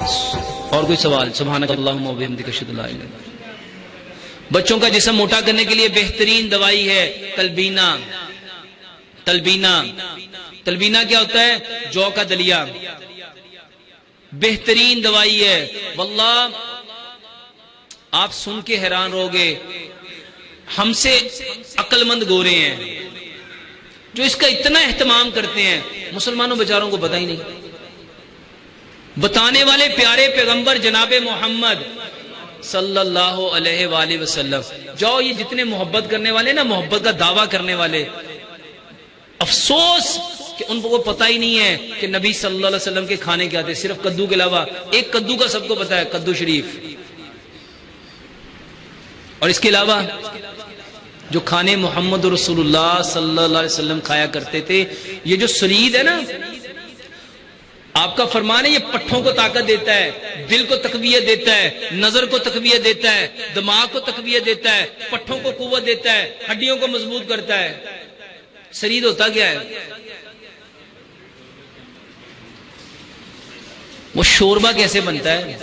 اور کوئی سوال؟ سبحانک اللہم و بحمدک اشہد ان لا الہ الا انت۔ بچوں کا جسم موٹا کرنے کے لیے بہترین دوائی ہے تلبینہ۔ تلبینہ، تلبینہ کیا ہوتا ہے؟ جو کا دلیا، بہترین دوائی ہے واللہ۔ آپ سن کے حیران رہو گے، ہم سے عقل مند گورے ہیں جو اس کا اتنا اہتمام کرتے ہیں، مسلمانوں بیچاروں کو پتہ ہی نہیں۔ بتانے والے پیارے پیغمبر جناب محمد صلی اللہ علیہ وآلہ وسلم۔ جاؤ، یہ جتنے محبت کرنے والے نا، محبت کا دعویٰ کرنے والے، افسوس کہ ان کو پتہ ہی نہیں ہے کہ نبی صلی اللہ علیہ وسلم کے کھانے کیا تھے، صرف کدو کے علاوہ۔ ایک کدو کا سب کو پتہ ہے، کدو شریف، اور اس کے علاوہ جو کھانے محمد رسول اللہ صلی اللہ علیہ وسلم کھایا کرتے تھے، یہ جو سرید ہے نا، آپ کا فرمان ہے یہ پٹھوں کو طاقت دیتا ہے، دل کو تقویت دیتا ہے، نظر کو تقویت دیتا ہے، دماغ کو تقویت دیتا ہے، پٹھوں کو قوت دیتا ہے، ہڈیوں کو مضبوط کرتا ہے۔ سرید ہوتا کیا ہے؟ وہ شوربہ کیسے بنتا ہے؟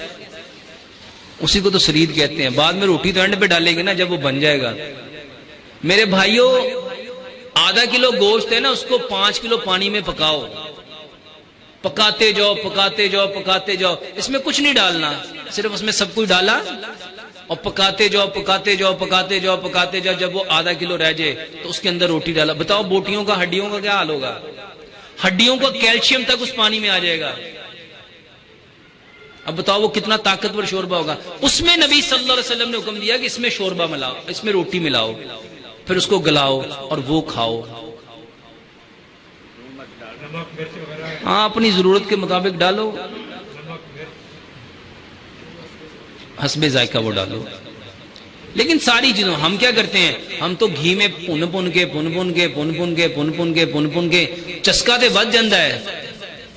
اسی کو تو سرید کہتے ہیں۔ بعد میں روٹی تو اینڈ پہ ڈالیں گے نا جب وہ بن جائے گا۔ میرے بھائیوں، آدھا کلو گوشت ہے نا، اس کو 5 کلو پانی میں پکاؤ، پکاتے جاؤ پکاتے جاؤ پکاتے جاؤ، اس میں کچھ نہیں ڈالنا، صرف اس میں سب کچھ ڈالا اور پکاتے جاؤ پکاتے جاؤ پکاتے جاؤ پکاتے جاؤ، جب وہ آدھا کلو رہ جائے تو اس کے اندر روٹی ڈالا۔ بتاؤ بوٹیوں کا، ہڈیوں کا کیا حال ہوگا؟ ہڈیوں کا کیلشیم تک اس پانی میں آ جائے گا۔ اب بتاؤ وہ کتنا طاقتور شوربہ ہوگا۔ اس میں نبی صلی اللہ علیہ وسلم نے حکم دیا کہ اس میں شوربہ ملاؤ، اس میں روٹی ملاؤ، پھر اس کو گلاؤ اور وہ کھاؤ۔ ہاں، اپنی ضرورت کے مطابق ڈالو، حسب ذائقہ وہ ڈالو۔ لیکن ساری چیزوں ہم کیا کرتے ہیں؟ ہم تو گھی میں پن کے چسکا تے بچ جاندہ ہے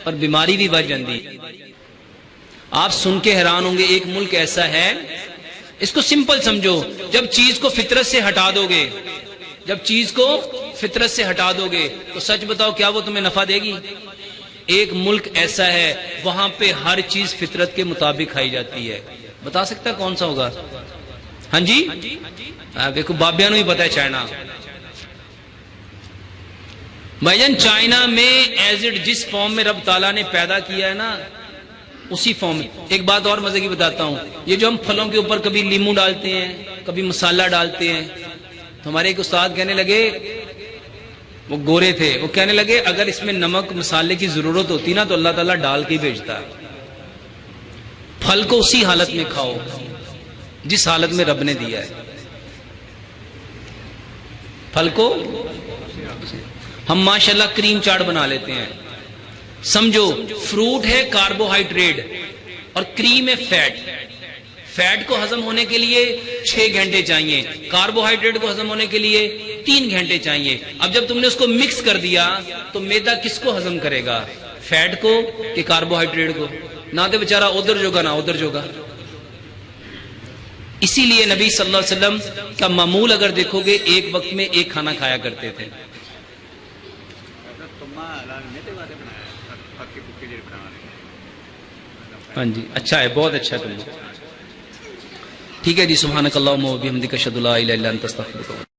اور بیماری بھی بچ جاندی ہے۔ آپ سن کے حیران ہوں گے، ایک ملک ایسا ہے، اس کو سمپل سمجھو، جب چیز کو فطرت سے ہٹا دو گے، جب چیز کو فطرت سے ہٹا دو گے تو سچ بتاؤ کیا وہ تمہیں نفع دے گی؟ ایک ملک ایسا ہے وہاں پہ ہر چیز فطرت کے مطابق کھائی جاتی ہے، بتا سکتا کون سا ہوگا؟ ہاں جی، دیکھو بابیاں نو ہی پتا ہے، چائنا۔ بھائی جان، چائنا میں ایز اٹ جس فارم میں رب تعالیٰ نے پیدا کیا ہے نا، اسی فارم میں۔ ایک بات اور مزے کی بتاتا ہوں، یہ جو ہم پھلوں کے اوپر کبھی لیمو ڈالتے ہیں، کبھی مسالہ ڈالتے ہیں، تو ہمارے ایک استاد کہنے لگے، وہ گورے تھے، وہ کہنے لگے اگر اس میں نمک مسالے کی ضرورت ہوتی نا تو اللہ تعالیٰ ڈال کے بھیجتا ہے۔ پھل کو اسی حالت میں کھاؤ جس حالت میں رب نے دیا ہے۔ پھل کو ہم ماشاءاللہ کریم چاٹ بنا لیتے ہیں۔ سمجھو فروٹ ہے کاربوہائیڈریٹ اور کریم ہے فیٹ۔ فیٹ کو ہضم ہونے کے لیے 6 گھنٹے چاہیے، کاربوہائیڈریٹ کو ہضم ہونے کے لیے 3 گھنٹے چاہیے۔ اب جب تم نے اس کو مکس کر دیا تو میدا کس کو ہضم کرے گا؟ فیٹ کو کہ کاربوہائیڈریٹ کو؟ نہ تو بیچارہ ادھر جوگا نہ ادھر جوگا۔ اسی لیے نبی صلی اللہ علیہ وسلم کا معمول اگر دیکھو گے، ایک وقت میں ایک کھانا کھایا کرتے تھے۔ ہاں جی، اچھا ہے، بہت اچھا ہے۔ ٹھیک ہے جی، سبحانک اللہم و بحمدک اشہد ان لا الہ الا انت استغفرک۔